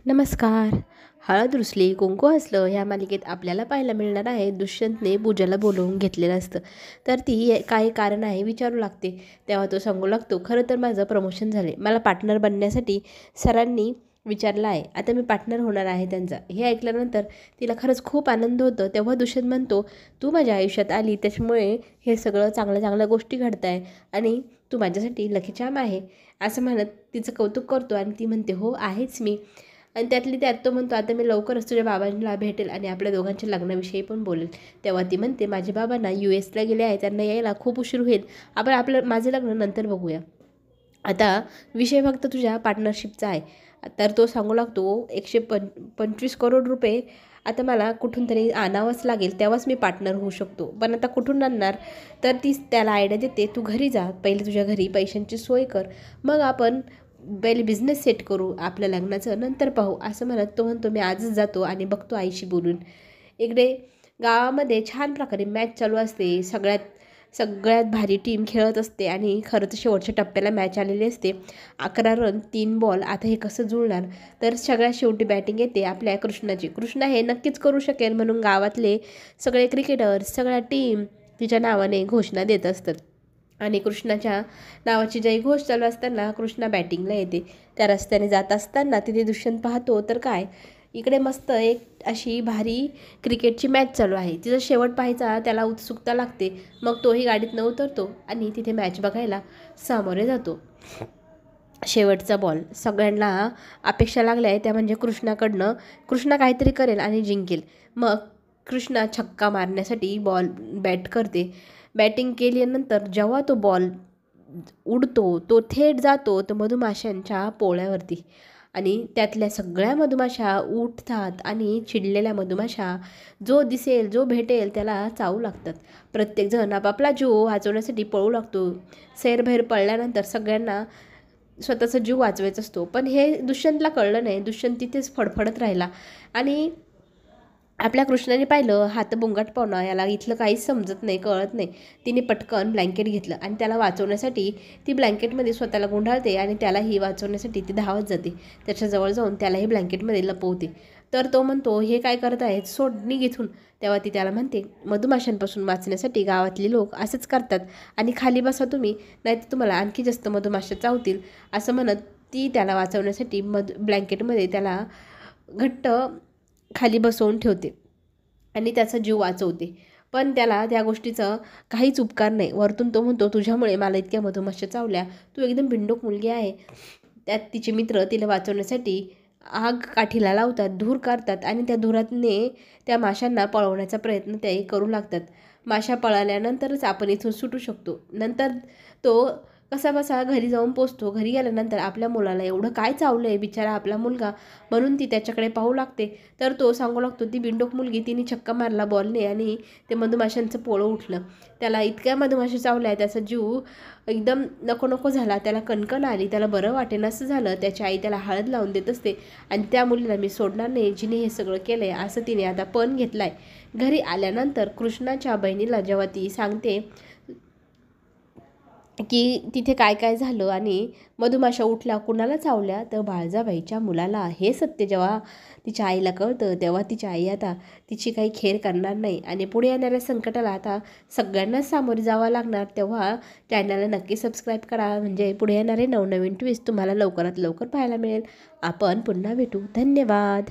नमस्कार. हळद रुसली कुंकू हसलं ह्या मालिकेत आपल्याला पाहायला मिळणार आहे दुष्यंतने पूजाला बोलवून घेतलेलं असतं. तर ती काय कारण आहे विचारू लागते. तेव्हा तो सांगू लागतो, खरं तर माझं प्रमोशन झाले, मला पार्टनर बनण्यासाठी सरांनी विचारलं आहे, आता मी पार्टनर होणार आहे त्यांचा. हे ऐकल्यानंतर तिला खरंच खूप आनंद होतो. तेव्हा दुष्यंत म्हणतो, तू माझ्या आयुष्यात आली त्याच्यामुळे हे सगळं चांगल्या चांगल्या गोष्टी घडत आहे आणि तू माझ्यासाठी लकी चार्म आहे असं म्हणत तिचं कौतुक करतो. आणि ती म्हणते, हो आहेच मी. आणि त्यातली त्यात तो म्हणतो, आता मी लवकरच तुझ्या बाबांना भेटेल आणि आपल्या दोघांच्या लग्नाविषयी पण बोलेल. तेव्हा ती म्हणते, माझे बाबा ना US ला गेले आहे, त्यांना यायला खूप उशीर होईल, आपण माझं लग्न नंतर बघूया, आता विषय फक्त तुझ्या पार्टनरशिपचा आहे. तर तो सांगू लागतो, 125 करोड रुपये आता मला कुठून तरी आणावंच लागेल, तेव्हाच मी पार्टनर होऊ शकतो, पण आता कुठून आणणार. तर ती त्याला आयडिया देते, तू घरी जा, पहिले तुझ्या घरी पैशांची सोय कर, मग आपण पहिले बिझनेस सेट करू, आपल्या लग्नाचं नंतर पाहू असं म्हणत तो म्हणतो, मी आजच जातो आणि बघतो आईशी बोलून. इकडे गावामध्ये छान प्रकारे मॅच चालू असते, सगळ्यात भारी टीम खेळत असते आणि खरं तर शेवटच्या टप्प्याला मॅच आलेली असते. 11 रन 3 बॉल. आता हे कसं जुळणार. तर सगळ्यात शेवटी बॅटिंग येते आपल्या कृष्णाची. कृष्णा हे नक्कीच करू शकेल म्हणून गावातले सगळे क्रिकेटर, सगळ्या टीम तिच्या नावाने घोषणा देत असतात. आणि कृष्णाच्या नावाची जयघोष चालू असताना कृष्णा बॅटिंगला येते. त्या रस्त्याने जात असताना तिथे दुष्यंत पाहतो, तर काय, इकडे मस्त एक अशी भारी क्रिकेटची मॅच चालू आहे. तिचा शेवट पाहायचा त्याला उत्सुकता लागते. मग तोही गाडीतनं उतरतो आणि तिथे मॅच बघायला सामोरे जातो. शेवटचा बॉल सगळ्यांना अपेक्षा लागल्या आहे त्या म्हणजे कृष्णाकडनं. कृष्णा काहीतरी करेल आणि जिंकेल. मग कृष्णा छक्का मारण्यासाठी बॅट करते. बॅटिंग केल्यानंतर जेव्हा तो बॉल उडतो तो थेट जातो तर मधुमाशांच्या पोळ्यावरती आणि त्यातल्या सगळ्या मधुमाशा उठतात आणि चिडलेल्या मधुमाशा जो दिसेल जो भेटेल त्याला चावू लागतात. प्रत्येकजण आपापला जीव वाचवण्यासाठी पळू लागतो. सैरभैर पळल्यानंतर सगळ्यांना स्वतःचा जीव वाचवायचा असतो, पण हे दुष्यंतला कळलं नाही. दुष्यंत तिथेच फडफडत राहिला आणि आपल्या कृष्णाने पाहिलं, हात बोंगाटपणा, याला इथलं काहीच समजत नाही, कळत नाही. तिने पटकन ब्लँकेट घेतलं आणि त्याला वाचवण्यासाठी ती ब्लँकेटमध्ये स्वतःला गुंडाळते आणि त्यालाही वाचवण्यासाठी ती धावत जाते. त्याच्याजवळ जाऊन त्यालाही ब्लँकेटमध्ये लपवते. तर तो म्हणतो, हे काय करत आहेत, सोड, निघ इथून. तेव्हा ती त्याला म्हणते, मधुमाशांपासून वाचण्यासाठी गावातले लोक असंच करतात आणि खाली बसा तुम्ही, नाहीतर तुम्हाला आणखी जास्त मधुमाशा चावतील असं म्हणत ती त्याला वाचवण्यासाठी ब्लँकेटमध्ये त्याला घट्ट खाली बसवून ठेवते आणि त्याचा जीव वाचवते. पण त्याला त्या गोष्टीचं काहीच उपकार नाही. वरतून तो म्हणतो, तुझ्यामुळे मला इतक्या मधुमाशा चावल्या, तू एकदम बिंडोक मुलगी आहे. त्यात तिचे मित्र तिला वाचवण्यासाठी आग काठीला लावतात, धूर करतात आणि त्या धुरातने त्या माशांना पळवण्याचा प्रयत्न ते करू लागतात. माशा पळाल्यानंतरच आपण इथून सुटू शकतो. नंतर तो कसाबसा घरी जाऊन पोचतो. घरी गेल्यानंतर आपल्या मुलाला एवढं काय चावलं आहे, बिचारा आपला मुलगा, म्हणून ती त्याच्याकडे पाहू लागते. तर तो सांगू लागतो, ती बिंडोक मुलगी, तिने छक्का मारला बॉलने आणि ते मधुमाशांचं पोळं उठलं. त्याला इतक्या मधुमाशा चावल्या, त्याचा जीव एकदम नको नको झाला, त्याला कणकण आली, त्याला बरं वाटेन असं झालं. त्याची आई त्याला हळद लावून देत असते आणि त्या मुलीला मी सोडणार नाही जिने हे सगळं केलं आहे असं तिने आता पण घेतला आहे. घरी आल्यानंतर कृष्णाच्या बहिणीला जेव्हा ती सांगते की तिथे काय काय झालं आणि मधुमाशा उठल्या, कुणाला चावल्या, तर बाळजाबाईच्या मुलाला. हे सत्य जेव्हा तिच्या आईला कळतं तेव्हा तिची आई आता तिची काही खेर करणार नाही आणि पुढे येणाऱ्या संकटाला आता सगळ्यांनाच सामोरे जावं लागणार. तेव्हा चॅनलला नक्की सबस्क्राईब करा, म्हणजे पुढे येणारे नवनवीन ट्विस्ट तुम्हाला लवकरात लवकर पाहायला मिळेल. आपण पुन्हा भेटू. धन्यवाद.